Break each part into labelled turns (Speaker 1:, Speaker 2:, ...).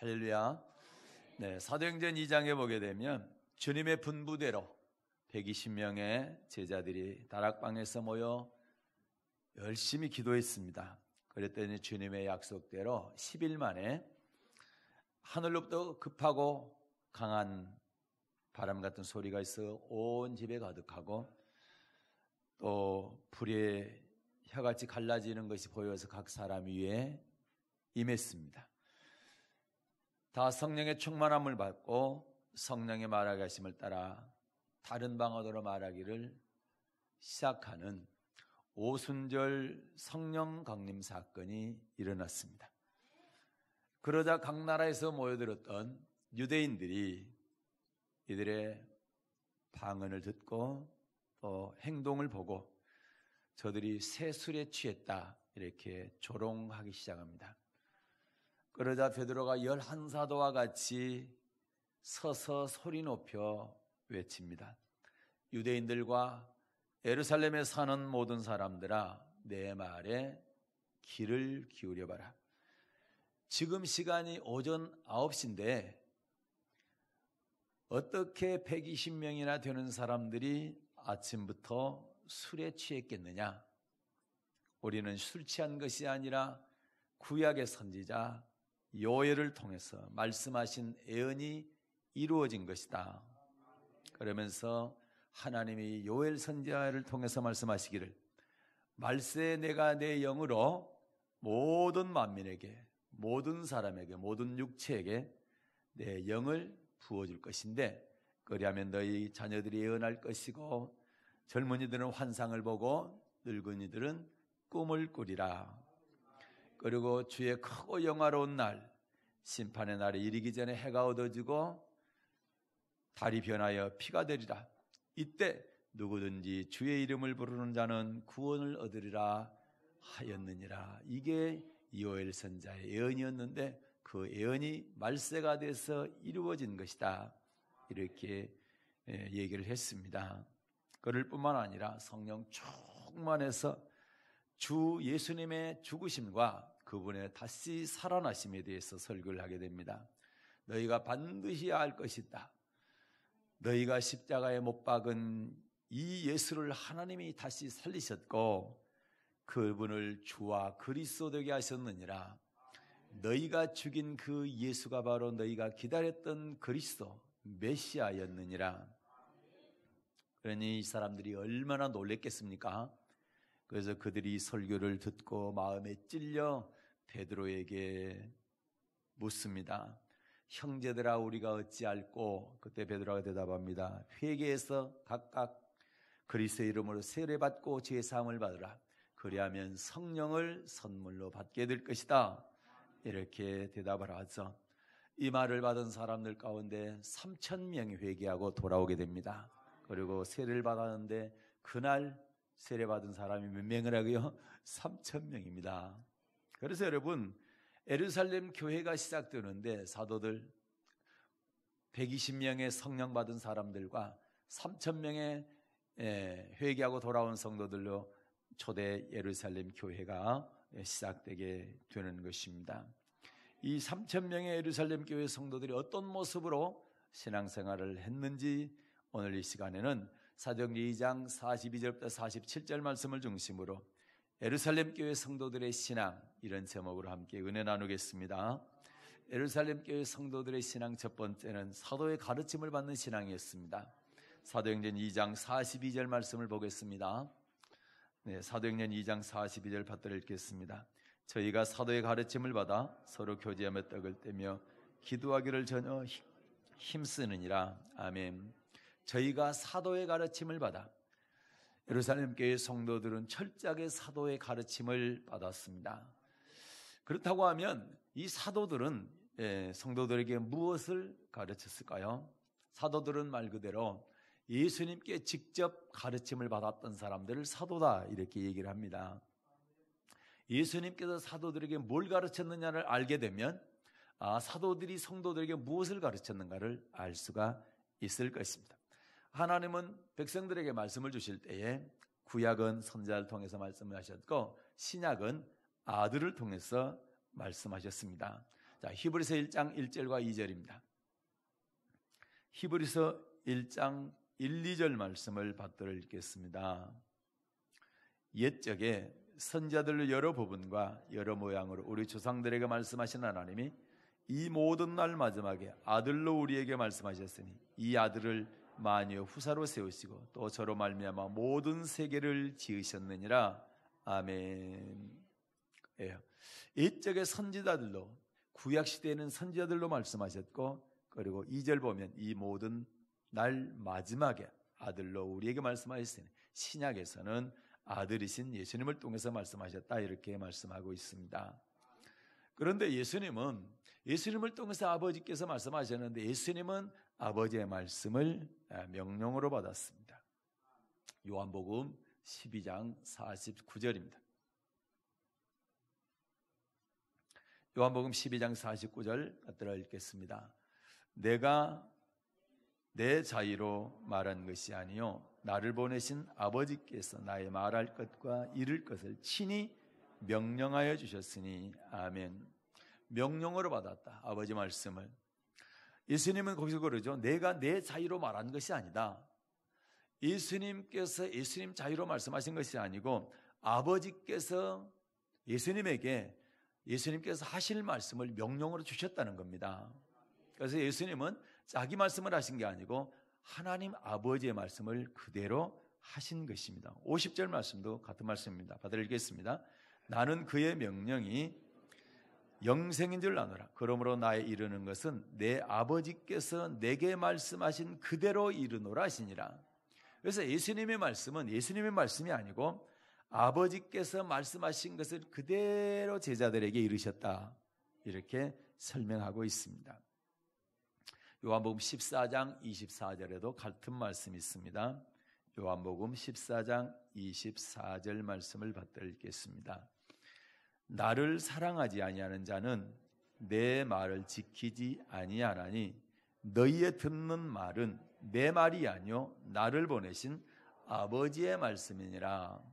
Speaker 1: 할렐루야. 네, 사도행전 2장에 보게 되면 주님의 분부대로 120명의 제자들이 다락방에서 모여 열심히 기도했습니다. 그랬더니 주님의 약속대로 10일 만에 하늘로부터 급하고 강한 바람 같은 소리가 있어 온 집에 가득하고 또 불에 혀같이 갈라지는 것이 보여서 각 사람 위에 임했습니다. 다 성령의 충만함을 받고 성령의 말하게 하심을 따라 다른 방언으로 말하기를 시작하는 오순절 성령 강림 사건이 일어났습니다. 그러자 각 나라에서 모여들었던 유대인들이 이들의 방언을 듣고 또 행동을 보고 저들이 새 술에 취했다 이렇게 조롱하기 시작합니다. 그러자 베드로가 11사도와 같이 서서 소리 높여 외칩니다. 유대인들과 예루살렘에 사는 모든 사람들아 내 말에 귀를 기울여 봐라. 지금 시간이 오전 9시인데 어떻게 120명이나 되는 사람들이 아침부터 술에 취했겠느냐? 우리는 술 취한 것이 아니라 구약의 선지자 요엘을 통해서 말씀하신 예언이 이루어진 것이다. 그러면서 하나님이 요엘 선지자를 통해서 말씀하시기를 말세 내가 내 영으로 모든 만민에게 모든 사람에게 모든 육체에게 내 영을 부어줄 것인데 그리하면 너희 자녀들이 예언할 것이고 젊은이들은 환상을 보고 늙은이들은 꿈을 꾸리라. 그리고 주의 크고 영화로운 날 심판의 날에 이르기 전에 해가 어두워지고 달이 변하여 피가 되리라. 이때 누구든지 주의 이름을 부르는 자는 구원을 얻으리라 하였느니라. 이게 요엘 선지자의 예언이었는데 그 예언이 말세가 돼서 이루어진 것이다. 이렇게 얘기를 했습니다. 그럴 뿐만 아니라 성령 충만해서 주 예수님의 죽으심과 그분의 다시 살아나심에 대해서 설교를 하게 됩니다. 너희가 반드시 알 것이다. 너희가 십자가에 못 박은 이 예수를 하나님이 다시 살리셨고 그분을 주와 그리스도 되게 하셨느니라. 너희가 죽인 그 예수가 바로 너희가 기다렸던 그리스도 메시아였느니라. 그러니 이 사람들이 얼마나 놀랬겠습니까? 그래서 그들이 설교를 듣고 마음에 찔려 베드로에게 묻습니다. 형제들아 우리가 어찌 알고? 그때 베드로가 대답합니다. 회개해서 각각 그리스도의 이름으로 세례받고 제사함을 받으라. 그리하면 성령을 선물로 받게 될 것이다. 이렇게 대답을 하죠. 이 말을 받은 사람들 가운데 3,000명이 회개하고 돌아오게 됩니다. 그리고 세례를 받았는데 그날 세례받은 사람이 몇 명이라고요? 3,000명입니다. 그래서 여러분 예루살렘 교회가 시작되는데 사도들 120명의 성령 받은 사람들과 3,000명의 회개하고 돌아온 성도들로 초대 예루살렘 교회가 시작되게 되는 것입니다. 이 3,000명의 예루살렘 교회 성도들이 어떤 모습으로 신앙생활을 했는지 오늘 이 시간에는 사도행전 2장 42절부터 47절 말씀을 중심으로 예루살렘 교회 성도들의 신앙 이런 제목으로 함께 은혜 나누겠습니다. 예루살렘 교회 성도들의 신앙 첫 번째는 사도의 가르침을 받는 신앙이었습니다. 사도행전 2장 42절 말씀을 보겠습니다. 네, 사도행전 2장 42절 받들어 읽겠습니다. 저희가 사도의 가르침을 받아 서로 교제하며 떡을 떼며 기도하기를 전혀 힘쓰느니라. 아멘. 저희가 사도의 가르침을 받아 예루살렘 교회 성도들은 철저하게 사도의 가르침을 받았습니다. 그렇다고 하면 이 사도들은 성도들에게 무엇을 가르쳤을까요? 사도들은 말 그대로 예수님께 직접 가르침을 받았던 사람들을 사도다 이렇게 얘기를 합니다. 예수님께서 사도들에게 뭘 가르쳤느냐를 알게 되면 사도들이 성도들에게 무엇을 가르쳤는가를 알 수가 있을 것입니다. 하나님은 백성들에게 말씀을 주실 때에 구약은 선지자를 통해서 말씀을 하셨고 신약은 아들을 통해서 말씀하셨습니다. 자, 히브리서 1장 1절과 2절입니다. 히브리서 1장 1, 2절 말씀을 받들어 읽겠습니다. 옛적에 선지자들로 여러 부분과 여러 모양으로 우리 조상들에게 말씀하신 하나님이 이 모든 날 마지막에 아들로 우리에게 말씀하셨으니 이 아들을 만유의 후사로 세우시고 또 저로 말미암아 모든 세계를 지으셨느니라. 아멘. 옛적에 선지자들로, 구약 시대에는 선지자들로 말씀하셨고, 그리고 2절 보면 이 모든 날 마지막에 아들로 우리에게 말씀하셨으니 신약에서는 아들이신 예수님을 통해서 말씀하셨다, 이렇게 말씀하고 있습니다. 그런데 예수님을 통해서 아버지께서 말씀하셨는데 예수님은 아버지의 말씀을 명령으로 받았습니다. 요한복음 12장 49절입니다. 요한복음 12장 49절 갖들어 읽겠습니다. 내가 내 자의로 말한 것이 아니요 나를 보내신 아버지께서 나의 말할 것과 이룰 것을 친히 명령하여 주셨으니. 아멘. 명령으로 받았다, 아버지 말씀을. 예수님은 거기서 그러죠. 내가 내 자의로 말한 것이 아니다. 예수님께서 예수님 자의로 말씀하신 것이 아니고 아버지께서 예수님께서 하실 말씀을 명령으로 주셨다는 겁니다. 그래서 예수님은 자기 말씀을 하신 게 아니고 하나님 아버지의 말씀을 그대로 하신 것입니다. 50절 말씀도 같은 말씀입니다. 받아 읽겠습니다. 나는 그의 명령이 영생인 줄 아노라. 그러므로 나에 이르는 것은 내 아버지께서 내게 말씀하신 그대로 이르노라 하시니라. 그래서 예수님의 말씀은 예수님의 말씀이 아니고 아버지께서 말씀하신 것을 그대로 제자들에게 이르셨다, 이렇게 설명하고 있습니다. 요한복음 14장 24절에도 같은 말씀이 있습니다. 요한복음 14장 24절 말씀을 받들어 읽겠습니다. 나를 사랑하지 아니하는 자는 내 말을 지키지 아니하나니 너희의 듣는 말은 내 말이 아니요 나를 보내신 아버지의 말씀이니라.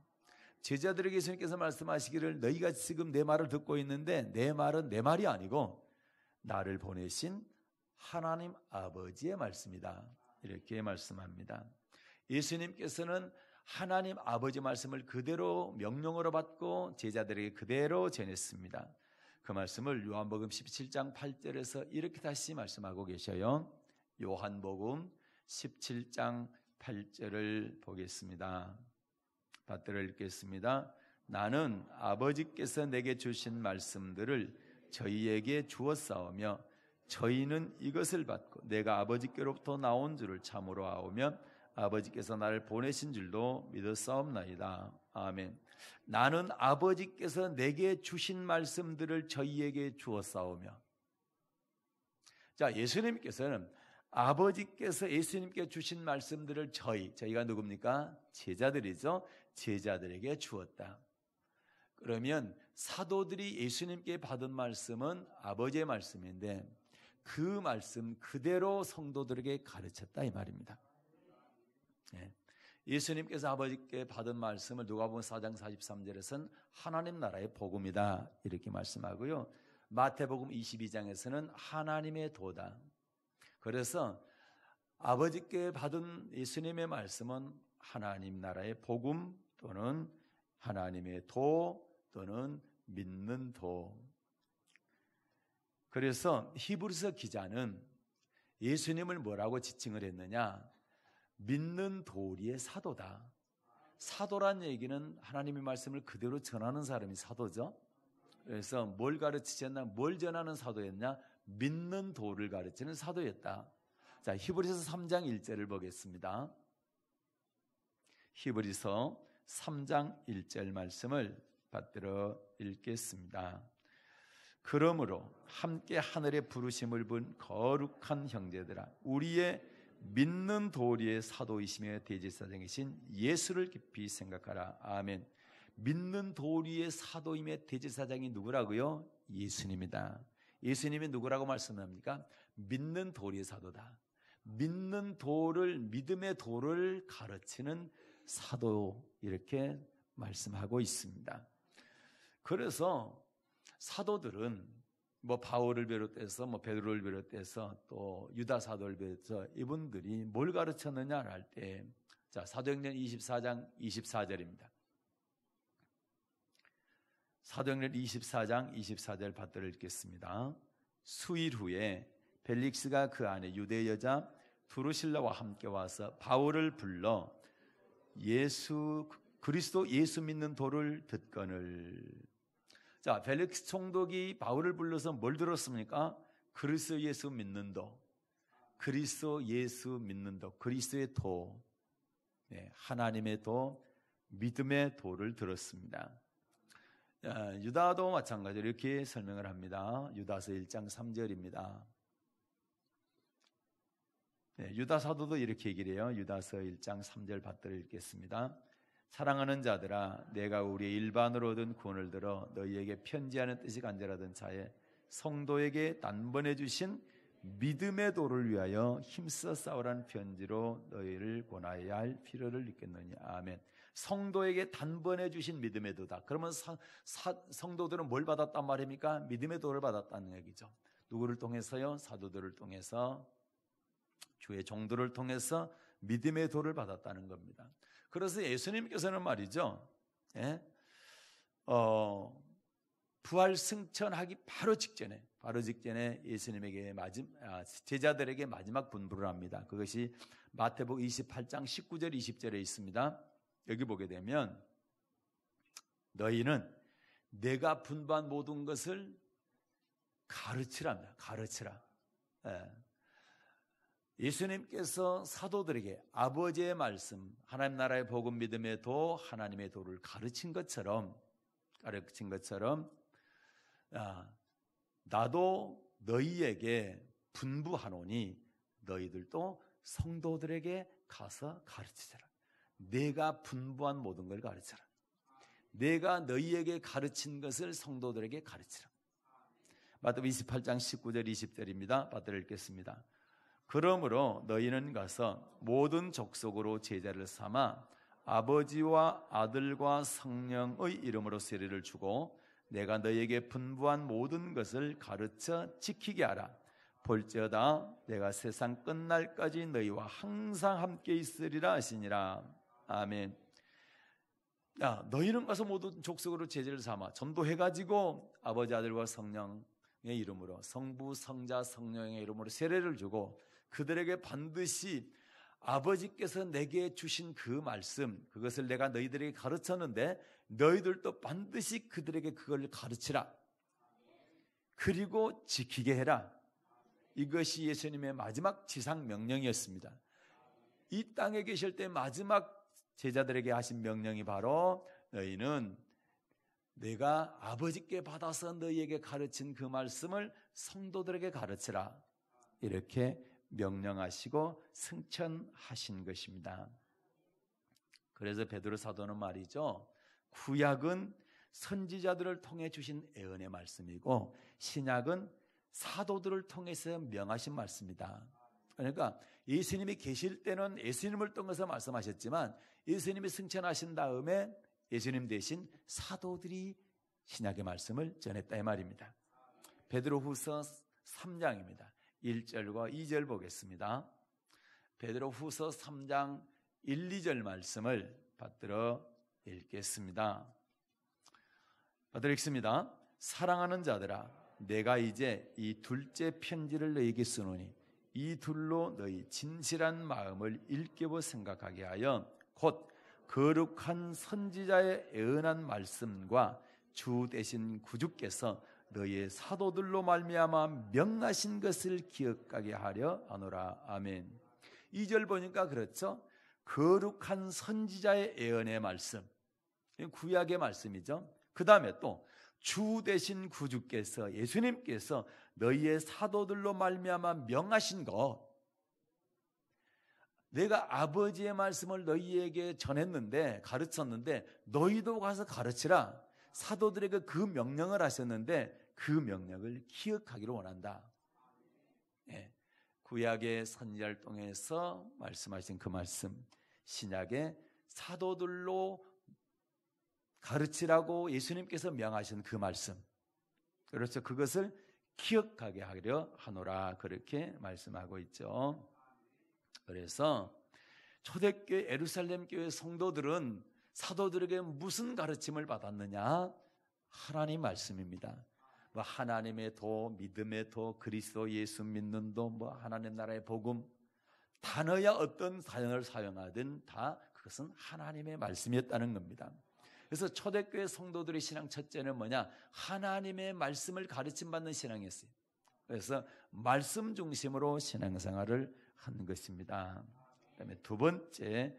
Speaker 1: 제자들에게 예수님께서 말씀하시기를 너희가 지금 내 말을 듣고 있는데 내 말은 내 말이 아니고 나를 보내신 하나님 아버지의 말씀이다, 이렇게 말씀합니다. 예수님께서는 하나님 아버지 말씀을 그대로 명령으로 받고 제자들에게 그대로 전했습니다. 그 말씀을 요한복음 17장 8절에서 이렇게 다시 말씀하고 계셔요. 요한복음 17장 8절을 보겠습니다. 받들어 읽겠습니다. 나는 아버지께서 내게 주신 말씀들을 저희에게 주었사오며 저희는 이것을 받고 내가 아버지께로부터 나온 줄을 참으로 아오며 아버지께서 나를 보내신 줄도 믿었사옵나이다. 아멘. 나는 아버지께서 내게 주신 말씀들을 저희에게 주었사오며. 자, 예수님께서는 아버지께서 예수님께 주신 말씀들을 저희가 누굽니까? 제자들이죠. 제자들에게 주었다. 그러면 사도들이 예수님께 받은 말씀은 아버지의 말씀인데 그 말씀 그대로 성도들에게 가르쳤다, 이 말입니다. 예수님께서 아버지께 받은 말씀을 누가복음 4장 43절에서는 하나님 나라의 복음이다, 이렇게 말씀하고요. 마태복음 22장에서는 하나님의 도다. 그래서 아버지께 받은 예수님의 말씀은 하나님 나라의 복음 또는 하나님의 도 또는 믿는 도. 그래서 히브리서 기자는 예수님을 뭐라고 지칭을 했느냐? 믿는 도리의 사도다. 사도란 얘기는 하나님의 말씀을 그대로 전하는 사람이 사도죠. 그래서 뭘 가르치셨나? 뭘 전하는 사도였냐? 믿는 도를 가르치는 사도였다. 자, 히브리서 3장 1절을 보겠습니다. 히브리서 3장 1절 말씀을 받들어 읽겠습니다. 그러므로 함께 하늘의 부르심을 본 거룩한 형제들아, 우리의 믿는 도리의 사도이시며 대제사장이신 예수를 깊이 생각하라. 아멘. 믿는 도리의 사도이며 대제사장이 누구라고요? 예수님이다. 예수님이 누구라고 말씀합니까? 믿는 도리의 사도다. 믿는 도를, 믿음의 도를 가르치는 사도, 이렇게 말씀하고 있습니다. 그래서 사도들은 뭐 바울을 비롯해서 뭐 베드로를 비롯해서 또 유다 사도를 비롯해서 이분들이 뭘 가르쳤느냐를 할 때, 자, 사도행전 24장 24절입니다. 사도행전 24장 24절 받들어 읽겠습니다. 수일 후에 벨릭스가 그 안에 유대 여자 두루실라와 함께 와서 바울을 불러 그리스도 예수 믿는 도를 듣거늘. 자, 벨릭스 총독이 바울을 불러서 뭘 들었습니까? 그리스도 예수 믿는 도, 그리스도 예수 믿는 도, 그리스도의 도, 하나님의 도, 믿음의 도를 들었습니다. 유다도 마찬가지로 이렇게 설명을 합니다. 유다서 1장 3절입니다. 유다 사도도 이렇게 얘기를 해요. 유다서 1장 3절 받들어 읽겠습니다. 사랑하는 자들아, 내가 우리의 일반으로 얻은 구원을 들어 너희에게 편지하는 뜻이 간절하던 차에 성도에게 단번에 주신 믿음의 도를 위하여 힘써 싸우라는 편지로 너희를 권하여야 할 필요를 느꼈느니. 아멘. 성도에게 단번에 주신 믿음의 도다. 그러면 성도들은 뭘 받았단 말입니까? 믿음의 도를 받았다는 얘기죠. 누구를 통해서요? 사도들을 통해서, 주의 종들을 통해서 믿음의 도를 받았다는 겁니다. 그래서 예수님께서는 말이죠, 부활 승천하기 바로 직전에 예수님에게 제자들에게 마지막 분부를 합니다. 그것이 마태복음 28장 19절 20절에 있습니다. 여기 보게 되면 너희는 내가 분부한 모든 것을 가르치랍니다. 가르치라. 예수님께서 사도들에게 아버지의 말씀, 하나님 나라의 복음 믿음의 도, 하나님의 도를 가르친 것처럼 나도 너희에게 분부하노니 너희들도 성도들에게 가서 가르치라. 내가 분부한 모든 걸 가르치라. 내가 너희에게 가르친 것을 성도들에게 가르치라. 마태복음 28장 19절 20절입니다. 받들어 읽겠습니다. 그러므로 너희는 가서 모든 족속으로 제자를 삼아 아버지와 아들과 성령의 이름으로 세례를 주고 내가 너희에게 분부한 모든 것을 가르쳐 지키게 하라. 볼지어다 내가 세상 끝날까지 너희와 항상 함께 있으리라 하시니라. 아멘. 너희는 가서 모든 족속으로 제자를 삼아 전도해가지고 아버지 아들과 성령의 이름으로, 성부 성자 성령의 이름으로 세례를 주고 그들에게 반드시 아버지께서 내게 주신 그 말씀, 그것을 내가 너희들에게 가르쳤는데 너희들도 반드시 그들에게 그걸 가르치라. 그리고 지키게 해라. 이것이 예수님의 마지막 지상 명령이었습니다. 이 땅에 계실 때 마지막 제자들에게 하신 명령이 바로 너희는 내가 아버지께 받아서 너희에게 가르친 그 말씀을 성도들에게 가르치라. 이렇게 명령하시고 승천하신 것입니다. 그래서 베드로 사도는 말이죠, 구약은 선지자들을 통해 주신 예언의 말씀이고 신약은 사도들을 통해서 명하신 말씀이다. 그러니까 예수님이 계실 때는 예수님을 통해서 말씀하셨지만 예수님이 승천하신 다음에 예수님 대신 사도들이 신약의 말씀을 전했다 이 말입니다. 베드로후서 3장입니다. 1절과 2절 보겠습니다. 베드로후서 3장 1, 2절 말씀을 받들어 읽겠습니다. 받들어 읽습니다. 사랑하는 자들아, 내가 이제 이 둘째 편지를 너희에게 쓰노니 이 둘로 너희 진실한 마음을 일깨워 생각하게 하여 곧 거룩한 선지자의 예언한 말씀과 주 되신 구주께서 너희의 사도들로 말미암아 명하신 것을 기억하게 하려 하노라. 아멘. 2절 보니까 그렇죠. 거룩한 선지자의 예언의 말씀, 구약의 말씀이죠. 그 다음에 또 주 되신 구주께서, 예수님께서 너희의 사도들로 말미암아 명하신 것, 내가 아버지의 말씀을 너희에게 전했는데, 가르쳤는데 너희도 가서 가르치라. 사도들에게 그 명령을 하셨는데 그 명령을 기억하기를 원한다. 구약의 선지자를 통해서 말씀하신 그 말씀, 신약의 사도들로 가르치라고 예수님께서 명하신 그 말씀, 그렇죠. 그것을 기억하게 하려 하노라 그렇게 말씀하고 있죠. 그래서 초대교회 예루살렘 교회 성도들은 사도들에게 무슨 가르침을 받았느냐? 하나님 말씀입니다. 뭐 하나님의 도, 믿음의 도, 그리스도 예수 믿는 도, 뭐 하나님 나라의 복음, 단어야 어떤 단어를 사용하든 다 그것은 하나님의 말씀이었다는 겁니다. 그래서 초대교회 성도들의 신앙 첫째는 뭐냐? 하나님의 말씀을 가르침받는 신앙이었어요. 그래서 말씀 중심으로 신앙생활을 한 것입니다. 그다음에 두 번째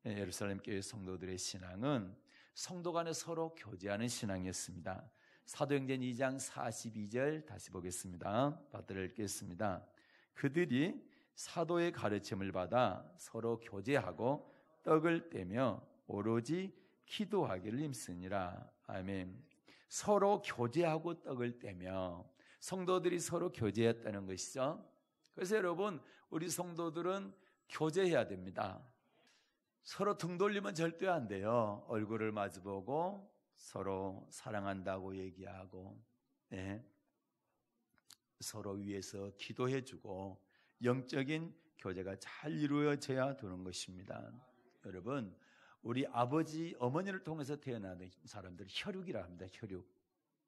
Speaker 1: 예루살렘 교회 성도들의 신앙은 성도 간에 서로 교제하는 신앙이었습니다. 사도행전 2장 42절 다시 보겠습니다. 받들어 읽겠습니다. 그들이 사도의 가르침을 받아 서로 교제하고 떡을 떼며 오로지 기도하기를 힘쓰니라. 아멘. 서로 교제하고 떡을 떼며 성도들이 서로 교제했다는 것이죠. 그래서 여러분, 우리 성도들은 교제해야 됩니다. 서로 등 돌리면 절대 안 돼요. 얼굴을 마주보고 서로 사랑한다고 얘기하고, 네. 서로 위해서 기도해주고 영적인 교제가 잘 이루어져야 되는 것입니다. 여러분, 우리 아버지, 어머니를 통해서 태어나는 사람들 혈육이라 합니다. 혈육.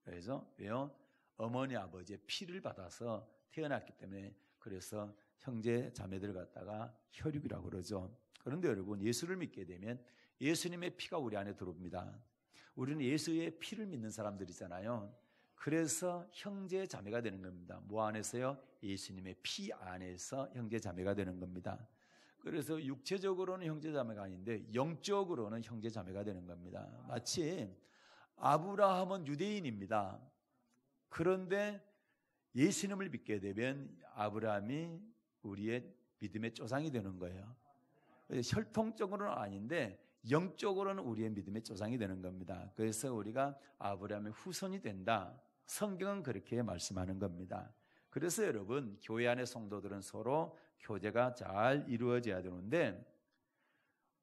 Speaker 1: 그래서 왜요? 어머니, 아버지의 피를 받아서 태어났기 때문에 그래서 형제, 자매들 갖다가 혈육이라고 그러죠. 그런데 여러분, 예수를 믿게 되면 예수님의 피가 우리 안에 들어옵니다. 우리는 예수의 피를 믿는 사람들이잖아요. 그래서 형제, 자매가 되는 겁니다. 뭐 안에서요? 예수님의 피 안에서 형제, 자매가 되는 겁니다. 그래서 육체적으로는 형제, 자매가 아닌데 영적으로는 형제, 자매가 되는 겁니다. 마치 아브라함은 유대인입니다. 그런데 예수님을 믿게 되면 아브라함이 우리의 믿음의 조상이 되는 거예요. 혈통적으로는 아닌데 영적으로는 우리의 믿음의 조상이 되는 겁니다. 그래서 우리가 아브라함의 후손이 된다. 성경은 그렇게 말씀하는 겁니다. 그래서 여러분, 교회 안의 성도들은 서로 교제가 잘 이루어져야 되는데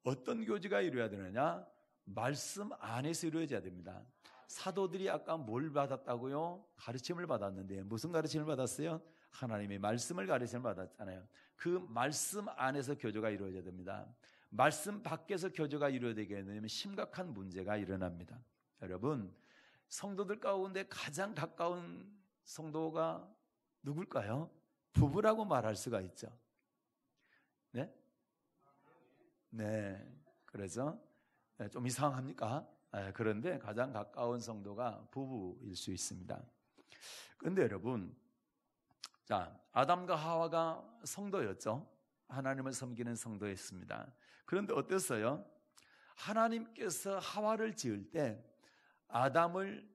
Speaker 1: 어떤 교제가 이루어야 되느냐? 말씀 안에서 이루어져야 됩니다. 사도들이 아까 뭘 받았다고요? 가르침을 받았는데 무슨 가르침을 받았어요? 하나님의 말씀을 가르침을 받았잖아요. 그 말씀 안에서 교제가 이루어져야 됩니다. 말씀 밖에서 교제가 이루어지게 되면 심각한 문제가 일어납니다. 여러분, 성도들 가운데 가장 가까운 성도가 누굴까요? 부부라고 말할 수가 있죠. 네? 네. 그래서 좀 이상합니까? 그런데 가장 가까운 성도가 부부일 수 있습니다. 그런데 여러분, 자, 아담과 하와가 성도였죠. 하나님을 섬기는 성도였습니다. 그런데 어땠어요? 하나님께서 하와를 지을 때 아담을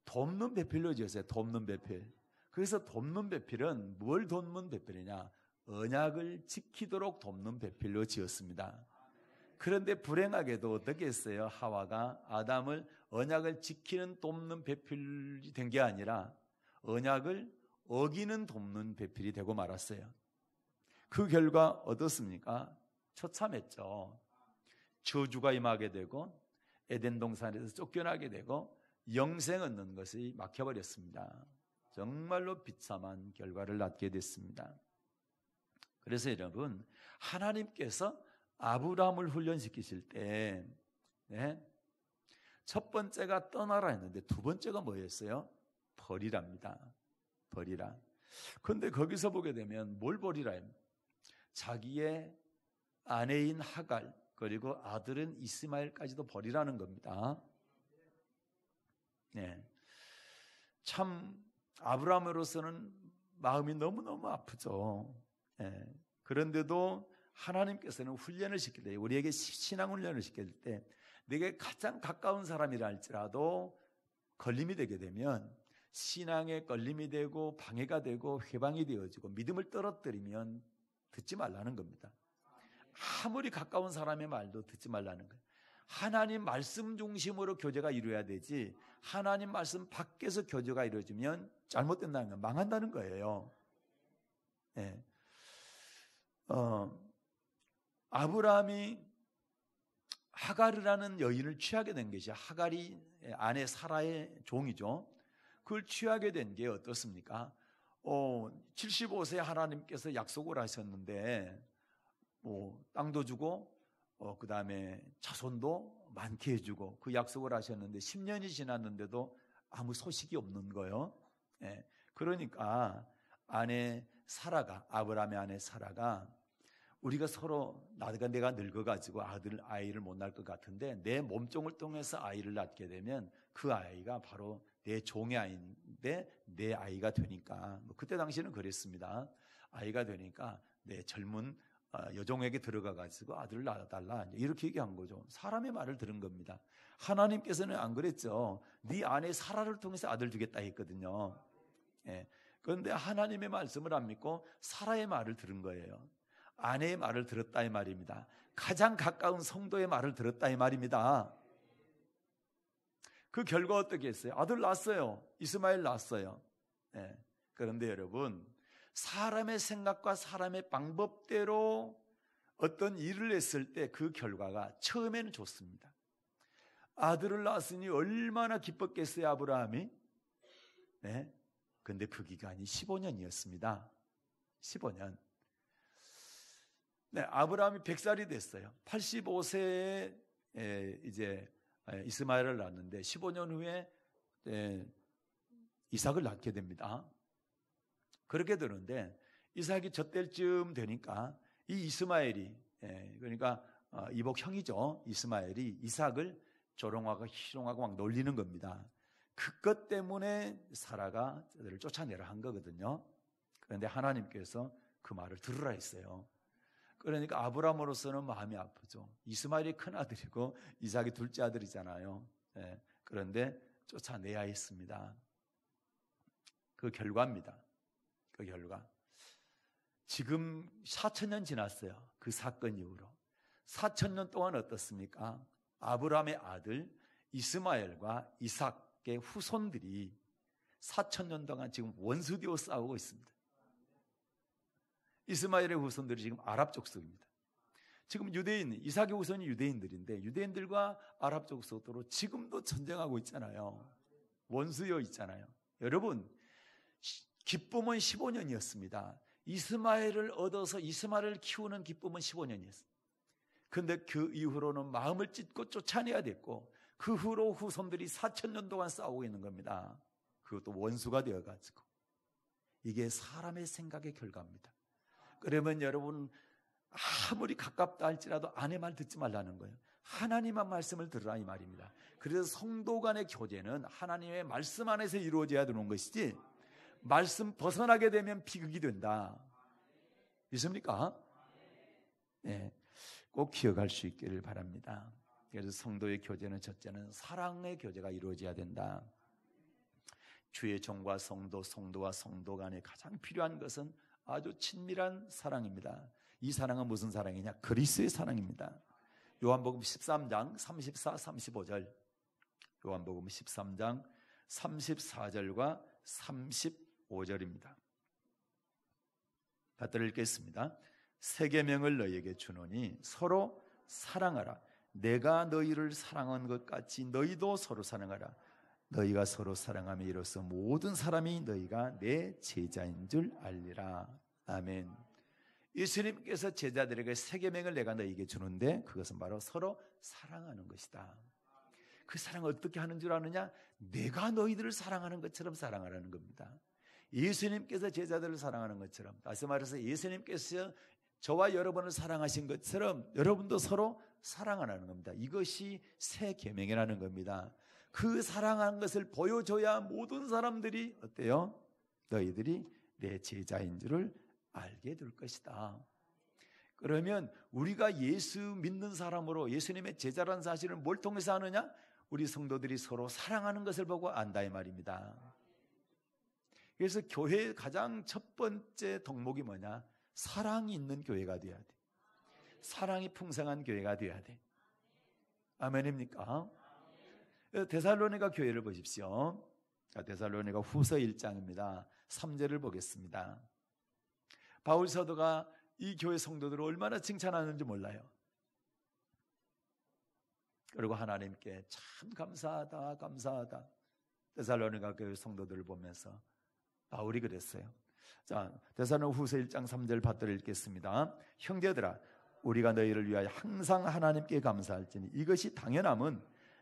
Speaker 1: 돕는 배필로 지었어요. 돕는 배필. 그래서 돕는 배필은 뭘 돕는 배필이냐? 언약을 지키도록 돕는 배필로 지었습니다. 그런데 불행하게도 어떻게 했어요? 하와가 아담을 언약을 지키는 돕는 배필이 된 게 아니라 언약을 어기는 돕는 배필이 되고 말았어요. 그 결과 어떻습니까? 처참했죠. 저주가 임하게 되고 에덴 동산에서 쫓겨나게 되고 영생 얻는 것이 막혀버렸습니다. 정말로 비참한 결과를 낳게 됐습니다. 그래서 여러분, 하나님께서 아브라함을 훈련시키실 때 첫 번째가 떠나라 했는데 두 번째가 뭐였어요? 버리랍니다. 버리라. 그런데 거기서 보게 되면 뭘 버리라? 자기의 아내인 하갈 그리고 아들인 이스마엘까지도 버리라는 겁니다. 네. 참 아브라함으로서는 마음이 너무너무 아프죠. 네. 그런데도 하나님께서는 훈련을 시킬 때, 우리에게 신앙 훈련을 시킬 때 내게 가장 가까운 사람이라 할지라도 걸림이 되게 되면 신앙에 걸림이 되고 방해가 되고 회방이 되어지고 믿음을 떨어뜨리면 듣지 말라는 겁니다. 아무리 가까운 사람의 말도 듣지 말라는 거예요. 하나님 말씀 중심으로 교제가 이루어야 되지 하나님 말씀 밖에서 교제가 이루어지면 잘못된다는 거예요. 망한다는 거예요. 네. 아브라함이 하갈이라는 여인을 취하게 된 것이 하갈이 아내 사라의 종이죠. 그걸 취하게 된 게 어떻습니까? 75세 하나님께서 약속을 하셨는데 땅도 주고 그 다음에 자손도 많게 해주고 그 약속을 하셨는데 10년이 지났는데도 아무 소식이 없는 거예요. 예. 그러니까 아브라함의 아내 사라가 우리가 서로 내가 늙어가지고 아이를 못 낳을 것 같은데 내 몸종을 통해서 아이를 낳게 되면 그 아이가 바로 내 종의 아이인데 내 아이가 되니까 그때 당시에는 그랬습니다. 아이가 되니까 내 젊은 여종에게 들어가가지고 아들을 낳아달라 이렇게 얘기한 거죠. 사람의 말을 들은 겁니다. 하나님께서는 안 그랬죠. 네 아내 사라를 통해서 아들 주겠다 했거든요. 예. 그런데 하나님의 말씀을 안 믿고 사라의 말을 들은 거예요. 아내의 말을 들었다 이 말입니다. 가장 가까운 성도의 말을 들었다 이 말입니다. 그 결과 어떻게 했어요? 아들 낳았어요. 이스마엘 낳았어요. 예. 그런데 여러분, 사람의 생각과 사람의 방법대로 어떤 일을 했을 때 그 결과가 처음에는 좋습니다. 아들을 낳았으니 얼마나 기뻤겠어요, 아브라함이? 네. 근데 그 기간이 15년이었습니다. 15년. 네, 아브라함이 100살이 됐어요. 85세에 이제 이스마엘을 낳았는데 15년 후에 이삭을 낳게 됩니다. 그렇게 되는데 이삭이 젖될 쯤 되니까 이 이스마엘이 그러니까 이복 형이죠. 이스마엘이 이삭을 조롱하고 희롱하고 막 놀리는 겁니다. 그것 때문에 사라가 저들을 쫓아내라 한 거거든요. 그런데 하나님께서 그 말을 들으라 했어요. 그러니까 아브라함으로서는 마음이 아프죠. 이스마엘이 큰 아들이고 이삭이 둘째 아들이잖아요. 그런데 쫓아내야 했습니다. 그 결과입니다. 그 결과. 지금 4,000년 지났어요. 그 사건 이후로. 4,000년 동안 어떻습니까? 아브라함의 아들 이스마엘과 이삭의 후손들이 4,000년 동안 지금 원수되어 싸우고 있습니다. 이스마엘의 후손들이 지금 아랍 족속입니다. 지금 이삭의 후손이 유대인들인데 유대인들과 아랍 족속으로 지금도 전쟁하고 있잖아요. 원수여 있잖아요. 여러분, 기쁨은 15년이었습니다. 이스마엘을 얻어서 이스마엘을 키우는 기쁨은 15년이었어요. 그런데 그 이후로는 마음을 찢고 쫓아내야 됐고 그 후로 후손들이 4,000년 동안 싸우고 있는 겁니다. 그것도 원수가 되어가지고. 이게 사람의 생각의 결과입니다. 그러면 여러분 아무리 가깝다 할지라도 아내 말 듣지 말라는 거예요. 하나님의 말씀을 들으라 이 말입니다. 그래서 성도 간의 교제는 하나님의 말씀 안에서 이루어져야 되는 것이지 말씀 벗어나게 되면 비극이 된다. 믿습니까? 네, 꼭 기억할 수 있기를 바랍니다. 그래서 성도의 교제는 첫째는 사랑의 교제가 이루어져야 된다. 주의 종과 성도와 성도 간에 가장 필요한 것은 아주 친밀한 사랑입니다. 이 사랑은 무슨 사랑이냐? 그리스도의 사랑입니다. 요한복음 13장 34, 35절 요한복음 13장 34절과 35절입니다. 받들어 읽겠습니다. 새 계명을 너희에게 주노니 서로 사랑하라. 내가 너희를 사랑한 것 같이 너희도 서로 사랑하라. 너희가 서로 사랑하며 이로써 모든 사람이 너희가 내 제자인 줄 알리라. 아멘. 예수님께서 제자들에게 새 계명을 내가 너희에게 주는데 그것은 바로 서로 사랑하는 것이다. 그 사랑을 어떻게 하는 줄 아느냐? 내가 너희들을 사랑하는 것처럼 사랑하라는 겁니다. 예수님께서 제자들을 사랑하는 것처럼, 다시 말해서 예수님께서 저와 여러분을 사랑하신 것처럼 여러분도 서로 사랑하라는 겁니다. 이것이 새 계명이라는 겁니다. 그 사랑하는 것을 보여줘야 모든 사람들이 어때요? 너희들이 내 제자인 줄을 알게 될 것이다. 그러면 우리가 예수 믿는 사람으로 예수님의 제자라는 사실을 뭘 통해서 아느냐? 우리 성도들이 서로 사랑하는 것을 보고 안다 이 말입니다. 그래서 교회의 가장 첫 번째 덕목이 뭐냐? 사랑이 있는 교회가 되어야 돼. 사랑이 풍성한 교회가 되어야 돼. 아멘입니까? 데살로니가 교회를 보십시오. 데살로니가 후서 1장입니다. 3절을 보겠습니다. 바울 사도가 이 교회 성도들을 얼마나 칭찬하는지 몰라요. 그리고 하나님께 참 감사하다. 데살로니가 교회 성도들을 보면서 바울이 그랬어요. 자, 데살로니가후서 1장 3절 받들어 읽겠습니다. 형제들아, 우리가 너희를 위하여 항상 하나님께 감사할지니 이것이 당연함은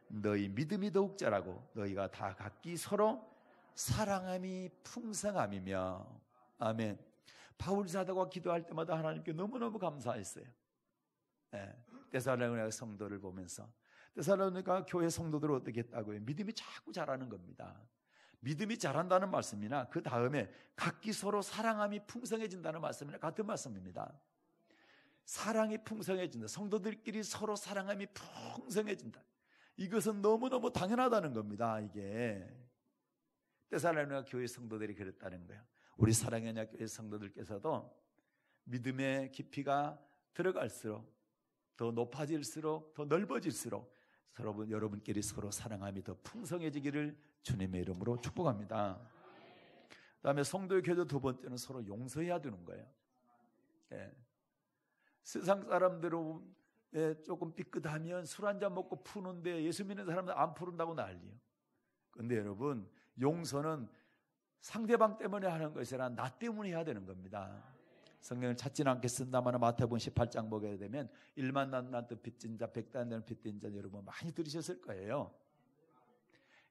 Speaker 1: 너희 믿음이 더욱 자라고 너희가 다 각기 서로 사랑함이 풍성함이며. 아멘. 바울 사도가 기도할 때마다 하나님께 너무너무 감사했어요. 데살로니가 성도를 보면서. 데살로니가 교회 성도들을 어떻게 했다고요? 믿음이 자꾸 자라는 겁니다. 믿음이 자란다는 말씀이나 그 다음에 각기 서로 사랑함이 풍성해진다는 말씀이나 같은 말씀입니다. 사랑이 풍성해진다. 성도들끼리 서로 사랑함이 풍성해진다. 이것은 너무너무 당연하다는 겁니다. 이게 데살로니가 교회 성도들이 그랬다는 거예요. 우리 사랑의 교회 성도들께서도 믿음의 깊이가 들어갈수록 더 높아질수록 더 넓어질수록 여러분끼리 서로 사랑함이 더 풍성해지기를 주님의 이름으로 축복합니다. 그 다음에 성도의 교제 두 번째는 서로 용서해야 되는 거예요. 세상 사람들은 조금 삐끗하면 술 한잔 먹고 푸는데 예수 믿는 사람들 안 푸른다고 난리요. 그런데 여러분, 용서는 상대방 때문에 하는 것이 아니라 나 때문에 해야 되는 겁니다. 성경을 찾지는 않겠습니다만 마태복음 18장 보게 되면 1만 달란트 빚진 자 100달란트 빚진 자 여러분 많이 들으셨을 거예요.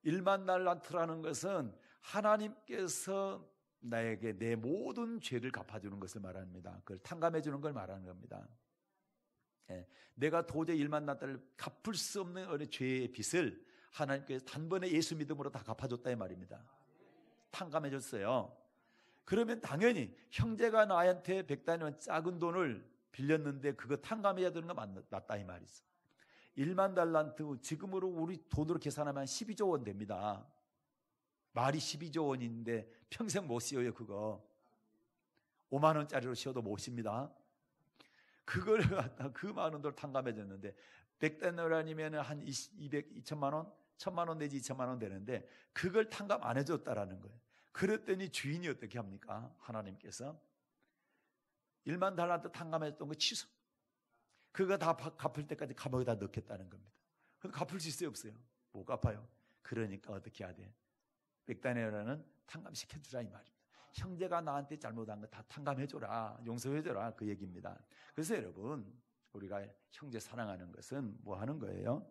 Speaker 1: 1만 달란트라는 것은 하나님께서 나에게 내 모든 죄를 갚아주는 것을 말합니다. 그걸 탕감해 주는 걸 말하는 겁니다. 내가 도저히 1만 달란트를 갚을 수 없는 어느 죄의 빚을 하나님께서 단번에 예수 믿음으로 다 갚아줬다 이 말입니다. 탕감해 줬어요. 그러면 당연히 형제가 나한테 100달란트 작은 돈을 빌렸는데 그거 탕감해야 되는 거 맞다 이 말이죠. 1만 달란트 지금으로 우리 돈으로 계산하면 12조 원 됩니다. 말이 12조 원인데 평생 못 씌워요. 그거 5만 원짜리로 씌워도 못 씁니다. 그걸 갖다 그 많은 돈을 탕감해 줬는데 100달러라니면 한 200만 원, 1000만 원 내지 2000만 원 되는데 그걸 탕감 안 해줬다라는 거예요. 그랬더니 주인이 어떻게 합니까? 하나님께서 1만 달란트 탕감했던 거 취소. 그거 다 갚을 때까지 감옥에다 넣겠다는 겁니다. 그럼 갚을 수 있어요? 없어요? 못 갚아요. 그러니까 어떻게 해야 돼? 100달러는 탕감시켜주라 이 말입니다. 형제가 나한테 잘못한 거 다 탕감해줘라, 용서해줘라 그 얘기입니다. 그래서 여러분, 우리가 형제 사랑하는 것은 뭐 하는 거예요?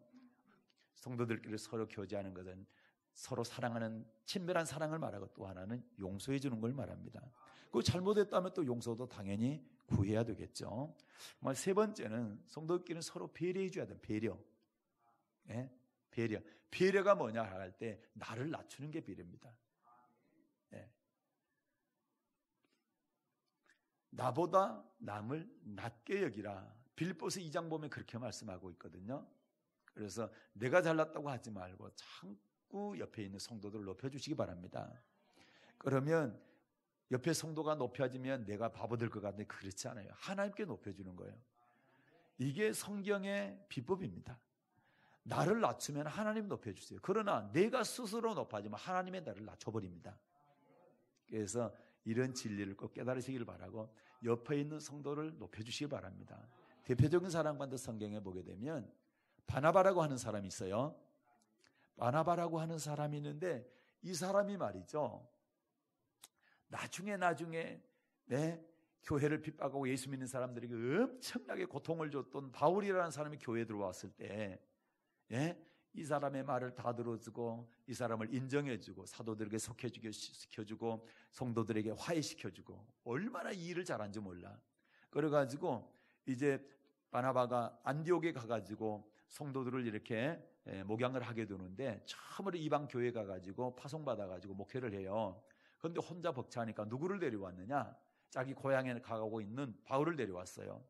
Speaker 1: 성도들끼리 서로 교제하는 것은 서로 사랑하는 친밀한 사랑을 말하고 또 하나는 용서해 주는 걸 말합니다. 그 잘못했다면 또 용서도 당연히 구해야 되겠죠. 세 번째는 성도들끼리는 서로 배려해 줘야 돼요. 배려. 배려. 배려가 뭐냐 할 때 나를 낮추는 게 배려입니다. 나보다 남을 낮게 여기라. 빌립보서 2장 보면 그렇게 말씀하고 있거든요. 그래서 내가 잘났다고 하지 말고 자꾸 옆에 있는 성도들을 높여주시기 바랍니다. 그러면 옆에 성도가 높여지면 내가 바보 될 것 같은데 그렇지 않아요. 하나님께 높여주는 거예요. 이게 성경의 비법입니다. 나를 낮추면 하나님 높여주세요. 그러나 내가 스스로 높아지면 하나님의 나를 낮춰버립니다. 그래서 이런 진리를 꼭 깨달으시길 바라고 옆에 있는 성도를 높여주시기 바랍니다. 대표적인 사람과도 성경에 보게 되면 바나바라고 하는 사람이 있어요. 바나바라고 하는 사람이 있는데 이 사람이 말이죠. 나중에 교회를 핍박하고 예수 믿는 사람들에게 엄청나게 고통을 줬던 바울이라는 사람이 교회에 들어왔을 때 이 사람의 말을 다 들어주고 이 사람을 인정해주고 사도들에게 속해주고 성도들에게 화해시켜주고 얼마나 이 일을 잘한지 몰라. 그래가지고 이제 바나바가 안디옥에 가가지고 성도들을 이렇게 목양을 하게 되는데 처음으로 이방 교회 가가지고 파송받아가지고 목회를 해요. 그런데 혼자 벅차니까 누구를 데려왔느냐? 자기 고향에 가고 있는 바울을 데려왔어요.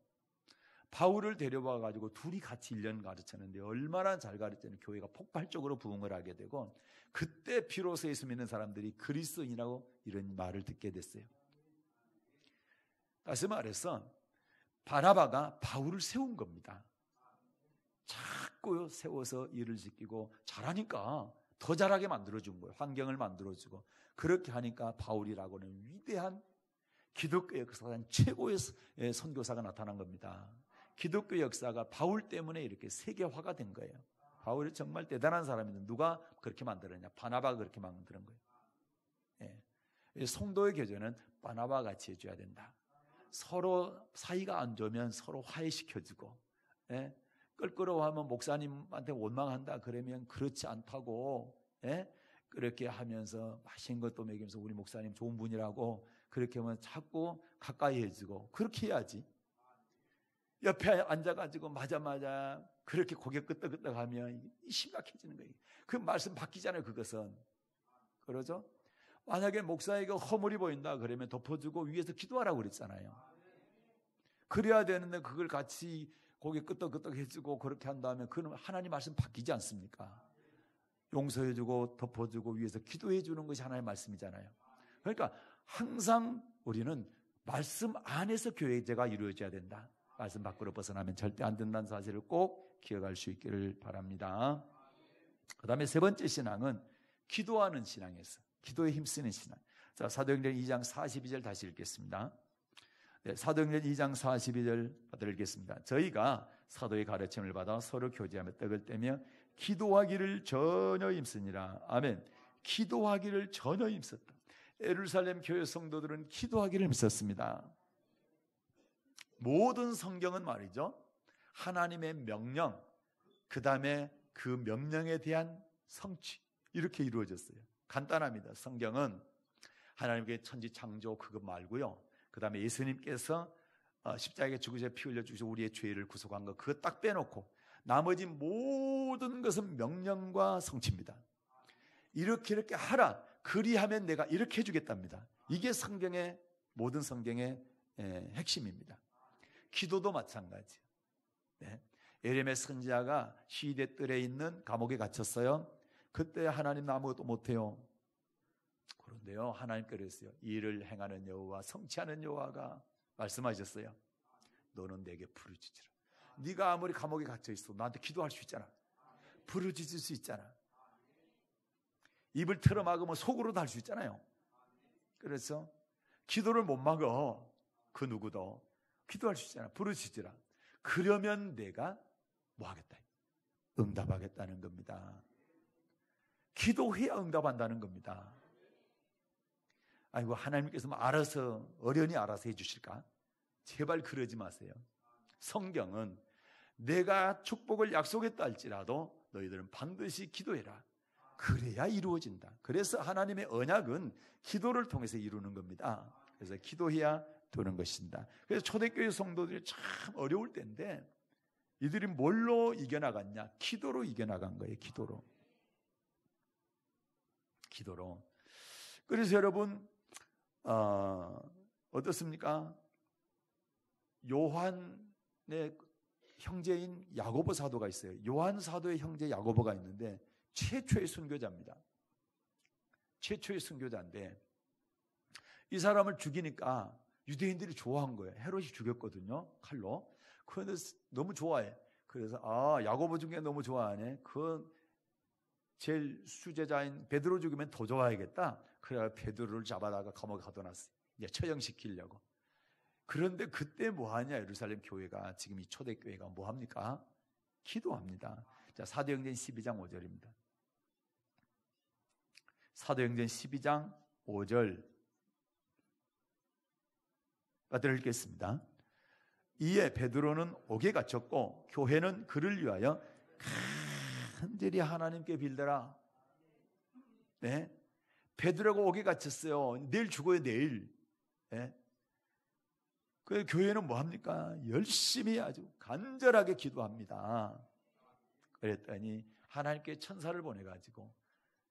Speaker 1: 바울을 데려와가지고 둘이 같이 1년 가르쳤는데 얼마나 잘 가르쳤는지 교회가 폭발적으로 부흥을 하게 되고 그때 비로소 예수 믿는 사람들이 그리스도인이라고 이런 말을 듣게 됐어요. 다시 말해서 바나바가 바울을 세운 겁니다. 자꾸 세워서 일을 지키고 잘하니까 더 잘하게 만들어준 거예요. 환경을 만들어주고 그렇게 하니까 바울이라고는 위대한 기독교 역사상 최고의 선교사가 나타난 겁니다. 기독교 역사가 바울 때문에 이렇게 세계화가 된 거예요. 바울이 정말 대단한 사람인데 누가 그렇게 만들었냐? 바나바가 그렇게 만드는 거예요. 성도의 교제는 바나바와 같이 해줘야 된다. 서로 사이가 안 좋으면 서로 화해시켜주고, 예? 껄끄러워하면 목사님한테 원망한다 그러면 그렇지 않다고, 예? 그렇게 하면서 맛있는 것도 먹이면서 우리 목사님 좋은 분이라고 그렇게 하면 자꾸 가까이 해주고 그렇게 해야지. 옆에 앉아가지고 맞아 그렇게 고개 끄덕끄덕하면 심각해지는 거예요. 그 말씀 바뀌잖아요. 그것은. 그러죠? 만약에 목사에게 허물이 보인다 그러면 덮어주고 위에서 기도하라고 그랬잖아요. 그래야 되는데 그걸 같이 고개 끄덕끄덕 해주고 그렇게 한다면 그는 하나님 말씀 바뀌지 않습니까? 용서해주고 덮어주고 위에서 기도해주는 것이 하나님의 말씀이잖아요. 그러니까 항상 우리는 말씀 안에서 교제가 이루어져야 된다. 말씀 밖으로 벗어나면 절대 안 된다는 사실을 꼭 기억할 수 있기를 바랍니다. 그 다음에 세 번째 신앙은 기도하는 신앙이었어요. 기도에 힘쓰는 신앙. 자, 사도행전 2장 42절 다시 읽겠습니다. 네, 사도행전 2장 42절 읽겠습니다. 저희가 사도의 가르침을 받아 서로 교제하며 떡을 떼며 기도하기를 전혀 힘쓰니라. 아멘. 기도하기를 전혀 힘썼다. 예루살렘 교회 성도들은 기도하기를 힘썼습니다. 모든 성경은 말이죠, 하나님의 명령, 그 다음에 그 명령에 대한 성취, 이렇게 이루어졌어요. 간단합니다. 성경은 하나님께 천지 창조 그것 말고요, 그 다음에 예수님께서 십자가에 죽으셔서 피 흘려 주셔서 우리의 죄를 구속한 거 그거 딱 빼놓고 나머지 모든 것은 명령과 성취입니다. 이렇게 하라, 그리하면 내가 이렇게 해주겠답니다. 이게 성경의, 모든 성경의 핵심입니다. 기도도 마찬가지예요. 네. 예레미야 선지자가 시대 뜰에 있는 감옥에 갇혔어요. 그때 하나님 아무것도 못해요. 그런데요, 하나님께서 그랬어요. 일을 행하는 여호와, 성취하는 여호와가 말씀하셨어요. 너는 내게 부르짖으라. 네가 아무리 감옥에 갇혀 있어 나한테 기도할 수 있잖아. 부르짖을 수 있잖아. 입을 틀어 막으면 속으로도 할 수 있잖아요. 그래서 기도를 못 막어. 그 누구도 기도할 수 있잖아. 부르짖으라. 그러면 내가 뭐 하겠다? 응답하겠다는 겁니다. 기도해야 응답한다는 겁니다. 아이고, 하나님께서 알아서, 어련히 알아서 해주실까? 제발 그러지 마세요. 성경은 내가 축복을 약속했다 할지라도 너희들은 반드시 기도해라. 그래야 이루어진다. 그래서 하나님의 언약은 기도를 통해서 이루는 겁니다. 그래서 기도해야 되는 것입니다. 그래서 초대교회 성도들이 참 어려울 때인데 이들이 뭘로 이겨나갔냐? 기도로 이겨나간 거예요. 기도로. 그래서 여러분 어떻습니까? 요한의 형제인 야고보 사도가 있어요. 요한 사도의 형제 야고보가 있는데 최초의 순교자입니다. 최초의 순교자인데 이 사람을 죽이니까 유대인들이 좋아한 거예요. 헤롯이 죽였거든요, 칼로. 그런데 너무 좋아해. 그래서 야고보 중에 너무 좋아하네. 그 제일 수제자인 베드로 죽이면 더 좋아하겠다. 그래야 베드로를 잡아다가 감옥에 가둬놨어요. 이제 처형시키려고. 그런데 그때 뭐하냐? 예루살렘 교회가, 지금 이 초대교회가 뭐합니까? 기도합니다. 자, 사도행전 12장 5절입니다. 사도행전 12장 5절 읽겠습니다. 이에 베드로는 옥에 갇혔고 교회는 그를 위하여 간절히 하나님께 빌더라. 네? 베드로가 옥에 갇혔어요. 내일 죽어요, 내일. 네? 그 교회는 뭐합니까? 열심히 아주 간절하게 기도합니다. 그랬더니 하나님께 천사를 보내가지고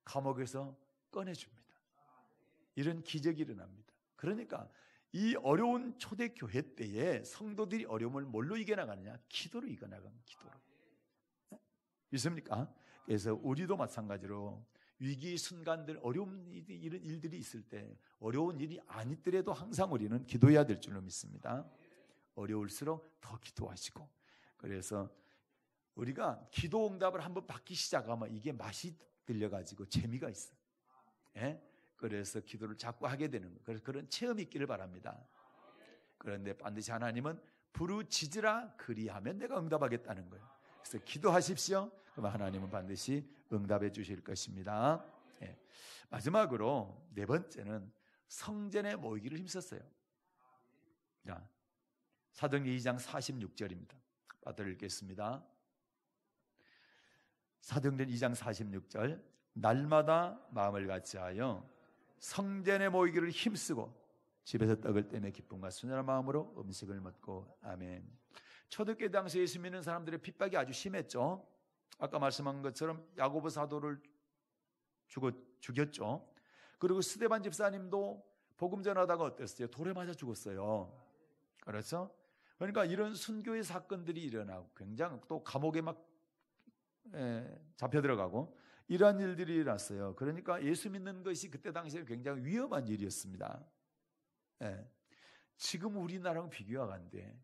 Speaker 1: 감옥에서 꺼내줍니다. 이런 기적이 일어납니다. 그러니까 이 어려운 초대교회 때에 성도들이 어려움을 뭘로 이겨나가느냐? 기도로 이겨나갑니다. 기도로. 믿습니까? 그래서 우리도 마찬가지로 위기 순간들, 어려운 이런 일들이 있을 때, 어려운 일이 아니더라도 항상 우리는 기도해야 될 줄로 믿습니다. 어려울수록 더 기도하시고. 그래서 우리가 기도 응답을 한번 받기 시작하면 이게 맛이 들려가지고 재미가 있어요. 예? 그래서 기도를 자꾸 하게 되는 거예요. 그래서 그런 체험이 있기를 바랍니다. 그런데 반드시 하나님은 부르짖으라, 그리하면 내가 응답하겠다는 거예요. 그래서 기도하십시오. 그러면 하나님은 반드시 응답해 주실 것입니다. 예. 마지막으로 네 번째는 성전에 모이기를 힘썼어요. 자, 사도행전 2장 46절입니다. 받아 읽겠습니다. 사도행전 2장 46절, 날마다 마음을 같이하여 성전에 모이기를 힘쓰고 집에서 떡을 떼며 기쁨과 순전한 마음으로 음식을 먹고. 아멘. 초대교회 당시에 예수 믿는 사람들의 핍박이 아주 심했죠. 아까 말씀한 것처럼 야고보 사도를 죽였죠. 그리고 스데반 집사님도 복음 전하다가 어땠어요? 돌에 맞아 죽었어요. 그렇죠? 그러니까 이런 순교의 사건들이 일어나고 굉장히 또 감옥에 막 잡혀 들어가고 이러한 일들이 일어났어요. 그러니까 예수 믿는 것이 그때 당시에 굉장히 위험한 일이었습니다. 지금 우리나라랑 비교가 안 돼.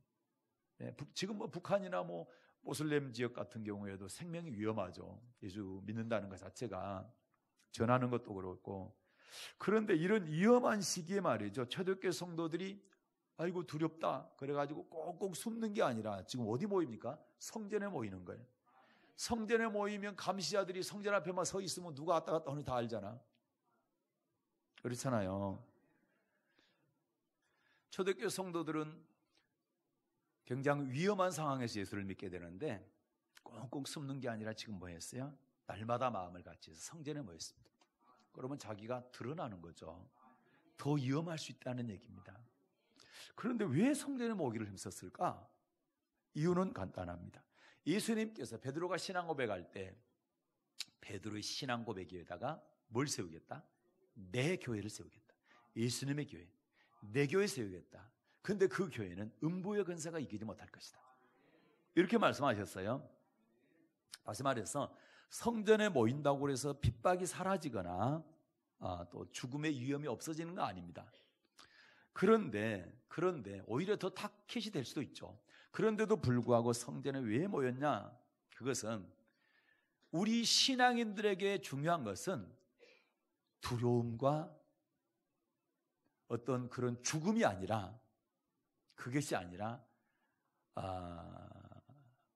Speaker 1: 지금 뭐 북한이나 뭐 모슬렘 지역 같은 경우에도 생명이 위험하죠. 예수 믿는다는 것 자체가, 전하는 것도 그렇고. 그런데 이런 위험한 시기에 말이죠, 초대교회 성도들이 아이고 두렵다 그래가지고 꼭꼭 숨는 게 아니라 지금 어디 모입니까? 성전에 모이는 거예요. 성전에 모이면 감시자들이 성전 앞에만 서 있으면 누가 왔다 갔다 하는지 다 알잖아. 그렇잖아요. 초대교회 성도들은 굉장히 위험한 상황에서 예수를 믿게 되는데 꽁꽁 숨는 게 아니라 지금 뭐 했어요? 날마다 마음을 같이 해서 성전에 모였습니다. 그러면 자기가 드러나는 거죠. 더 위험할 수 있다는 얘기입니다. 그런데 왜 성전에 모이기를 힘썼을까? 이유는 간단합니다. 예수님께서 베드로가 신앙 고백할 때 베드로의 신앙 고백에다가 뭘 세우겠다? 내 교회를 세우겠다. 예수님의 교회, 내 교회 세우겠다. 근데 그 교회는 음부의 권세가 이기지 못할 것이다. 이렇게 말씀하셨어요. 다시 말해서 성전에 모인다고 해서 핍박이 사라지거나 또 죽음의 위험이 없어지는 거 아닙니다. 그런데 오히려 더 타켓이 될 수도 있죠. 그런데도 불구하고 성전에 왜 모였냐? 그것은 우리 신앙인들에게 중요한 것은 두려움과 어떤 그런 죽음이 아니라, 그것이 아니라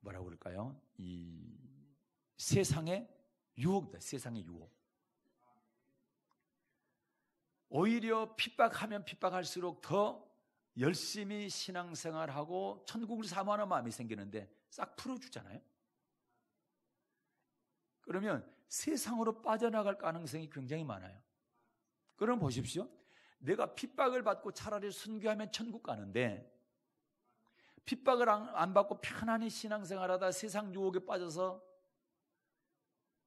Speaker 1: 뭐라고 그럴까요? 이 세상의 유혹이다. 세상의 유혹. 오히려 핍박하면 핍박할수록 더 열심히 신앙생활하고 천국을 사모하는 마음이 생기는데 싹 풀어주잖아요. 그러면 세상으로 빠져나갈 가능성이 굉장히 많아요. 그럼 보십시오. 내가 핍박을 받고 차라리 순교하면 천국 가는데, 핍박을 안 받고 편안히 신앙생활하다 세상 유혹에 빠져서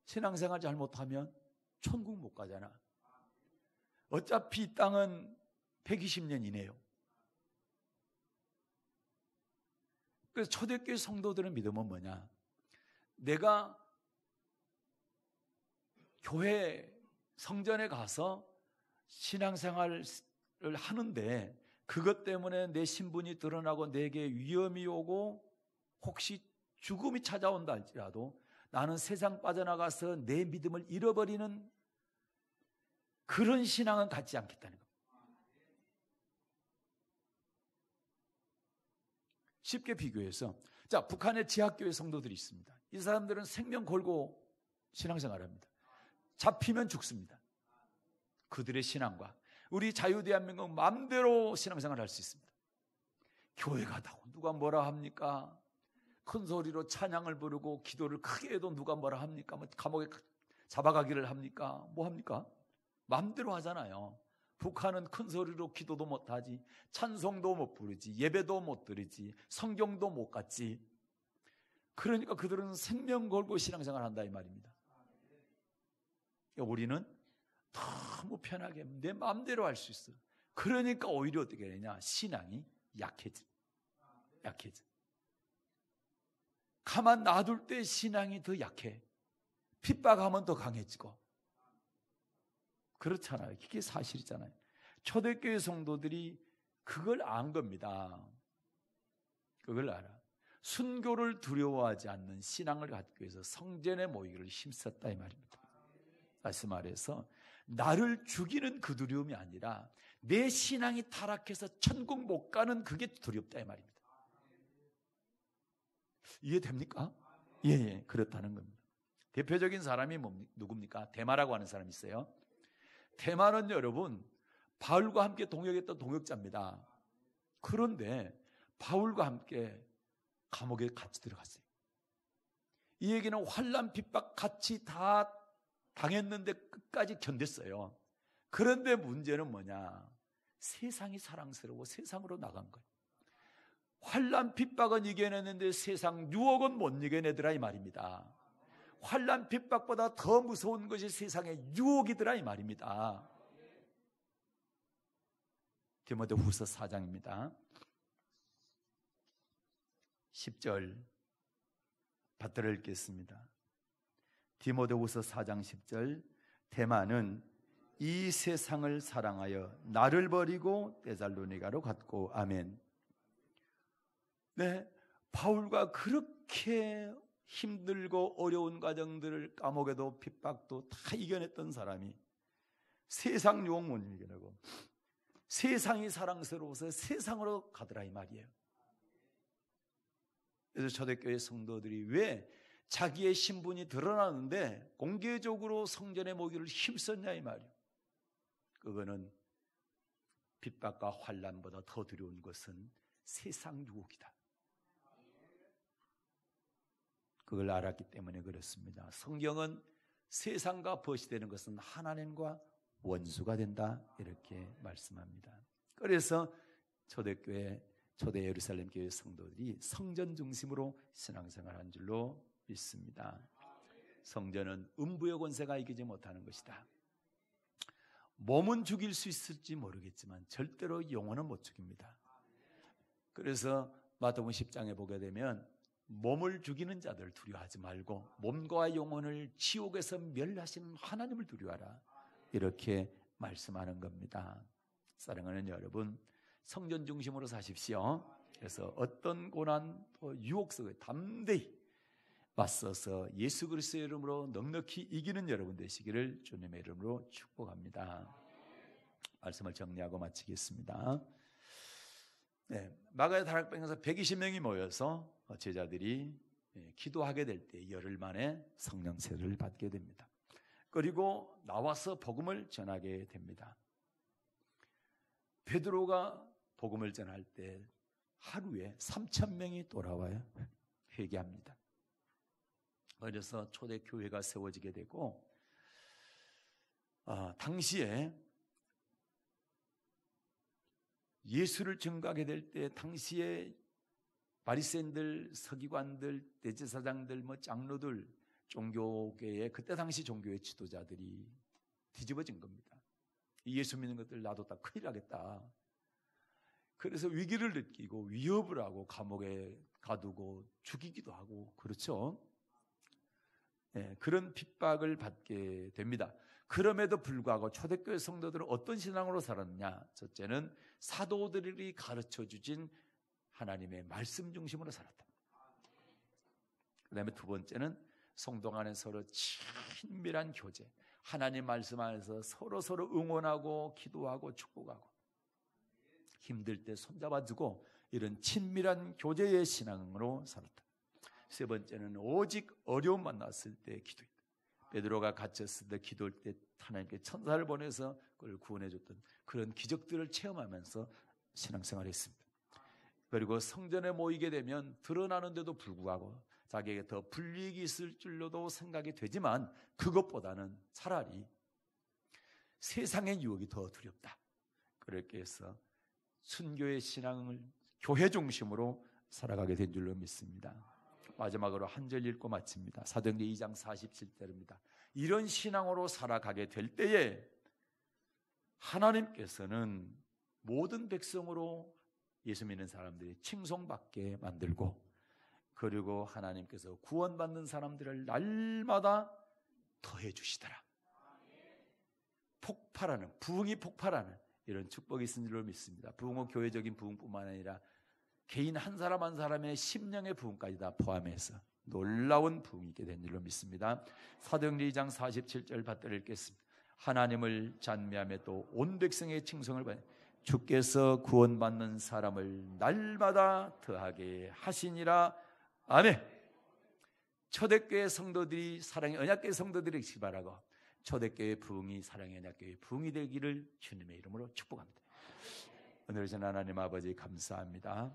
Speaker 1: 신앙생활 잘못하면 천국 못 가잖아. 어차피 이 땅은 120년이네요. 그래서 초대교회 성도들의 믿음은 뭐냐? 내가 교회 성전에 가서 신앙생활을 하는데 그것 때문에 내 신분이 드러나고 내게 위험이 오고 혹시 죽음이 찾아온다 할지라도 나는 세상 빠져나가서 내 믿음을 잃어버리는 그런 신앙은 갖지 않겠다는 겁니다. 쉽게 비교해서, 자, 북한의 지하교회 성도들이 있습니다. 이 사람들은 생명 걸고 신앙생활합니다. 잡히면 죽습니다. 그들의 신앙과 우리 자유대한민국 마음대로 신앙생활을 할 수 있습니다. 교회 가다고 누가 뭐라 합니까? 큰 소리로 찬양을 부르고 기도를 크게 해도 누가 뭐라 합니까? 뭐 감옥에 잡아가기를 합니까? 뭐 합니까? 마음대로 하잖아요. 북한은 큰 소리로 기도도 못하지, 찬송도 못 부르지, 예배도 못 드리지, 성경도 못 갖지. 그러니까 그들은 생명 걸고 신앙생활을 한다 이 말입니다. 우리는 너무 편하게 내 마음대로 할 수 있어. 그러니까 오히려 어떻게 되냐? 신앙이 약해져. 가만 놔둘 때 신앙이 더 약해. 핍박하면 더 강해지고. 그렇잖아요. 이게 사실이잖아요. 초대교회 성도들이 그걸 안 겁니다. 그걸 알아. 순교를 두려워하지 않는 신앙을 갖기 위해서 성전에 모이기를 힘썼다 이 말입니다. 다시 말해서 나를 죽이는 그 두려움이 아니라 내 신앙이 타락해서 천국 못 가는 그게 두렵다 이 말입니다. 이해됩니까? 예, 그렇다는 겁니다. 대표적인 사람이 누굽니까? 대마라고 하는 사람이 있어요. 대마는 여러분 바울과 함께 동역했던 동역자입니다. 그런데 바울과 함께 감옥에 같이 들어갔어요. 이 얘기는 환난 핍박 같이 다 당했는데 끝까지 견뎠어요. 그런데 문제는 뭐냐? 세상이 사랑스러워 세상으로 나간 거예요. 환난 핍박은 이겨냈는데 세상 유혹은 못 이겨내더라 이 말입니다. 환난 핍박보다 더 무서운 것이 세상의 유혹이더라 이 말입니다. 디모데후서 4장입니다. 10절 받들어 읽겠습니다. 디모데후서 4장 10절 데마는 이 세상을 사랑하여 나를 버리고 데살로니가로 갔고. 아멘. 네, 바울과 그렇게 힘들고 어려운 과정들을 감옥에도 핍박도 다 이겨냈던 사람이 세상 유혹 못 이겨내고 세상이 사랑스러워서 세상으로 가더라 이 말이에요. 그래서 초대교회 성도들이 왜 자기의 신분이 드러나는데 공개적으로 성전에 모기를 힘썼냐 이 말이에요. 그거는 핍박과 환난보다 더 두려운 것은 세상 유혹이다. 그걸 알았기 때문에 그렇습니다. 성경은 세상과 벗이되는 것은 하나님과 원수가 된다 이렇게 말씀합니다. 그래서 초대교회, 초대 예루살렘 교회 성도들이 성전 중심으로 신앙생활한 줄로 믿습니다. 성전은 음부의 권세가 이기지 못하는 것이다. 몸은 죽일 수 있을지 모르겠지만 절대로 영혼은 못 죽입니다. 그래서 마태복음 10장에 보게 되면 몸을 죽이는 자들 두려워하지 말고 몸과 영혼을 지옥에서 멸하시는 하나님을 두려워하라 이렇게 말씀하는 겁니다. 사랑하는 여러분, 성전 중심으로 사십시오. 그래서 어떤 고난 또 유혹 속에 담대히 맞서서 예수 그리스도의 이름으로 넉넉히 이기는 여러분 되시기를 주님의 이름으로 축복합니다. 말씀을 정리하고 마치겠습니다. 네, 마가의 다락방에서 120명이 모여서 제자들이 기도하게 될 때 열흘 만에 성령 세례를 받게 됩니다. 그리고 나와서 복음을 전하게 됩니다. 베드로가 복음을 전할 때 하루에 3,000명이 돌아와요. 회개합니다. 그래서 초대교회가 세워지게 되고 당시에 예수를 증거하게 될 때 당시에 바리새인들, 서기관들, 대제사장들, 장로들, 종교계의 그때 당시 종교의 지도자들이 뒤집어진 겁니다. 예수 믿는 것들 놔뒀다 큰일 나겠다. 그래서 위기를 느끼고 위협을 하고 감옥에 가두고 죽이기도 하고 그렇죠. 네, 그런 핍박을 받게 됩니다. 그럼에도 불구하고 초대교회 성도들은 어떤 신앙으로 살았느냐? 첫째는 사도들이 가르쳐 주신 하나님의 말씀 중심으로 살았다. 그 다음에 두 번째는 성도 간에 서로 친밀한 교제, 하나님 말씀 안에서 서로 응원하고 기도하고 축복하고 힘들 때 손잡아주고 이런 친밀한 교제의 신앙으로 살았다. 세 번째는 오직 어려움 만났을 때 기도했다. 베드로가 갇혔을 때 기도할 때 하나님께 천사를 보내서 그걸 구원해줬던 그런 기적들을 체험하면서 신앙생활을 했습니다. 그리고 성전에 모이게 되면 드러나는데도 불구하고 자기에게 더 불이익이 있을 줄로도 생각이 되지만 그것보다는 차라리 세상의 유혹이 더 두렵다. 그렇게 해서 순교의 신앙을 교회 중심으로 살아가게 된 줄로 믿습니다. 마지막으로 한 절 읽고 마칩니다. 사도행전 2장 47절입니다. 이런 신앙으로 살아가게 될 때에 하나님께서는 모든 백성으로 예수 믿는 사람들이 칭송받게 만들고 그리고 하나님께서 구원받는 사람들을 날마다 더해 주시더라. 폭발하는, 부흥이 폭발하는 이런 축복이 있는 줄로 믿습니다. 부흥은 교회적인 부흥뿐만 아니라 개인 한 사람 한 사람의 심령의 부흥까지 다 포함해서 놀라운 부흥이 있게 된 줄로 믿습니다. 사도행전 2장 47절 받들어 읽겠습니다. 하나님을 찬미하며 또 온 백성의 칭송을 받아 주께서 구원받는 사람을 날마다 더하게 하시니라. 아멘. 초대교회 성도들이 사랑의 언약교회 성도들이 되시기 바라고 초대교회 부흥이 사랑의 언약교회 부흥이 되기를 주님의 이름으로 축복합니다. 오늘 전 하나님 아버지 감사합니다.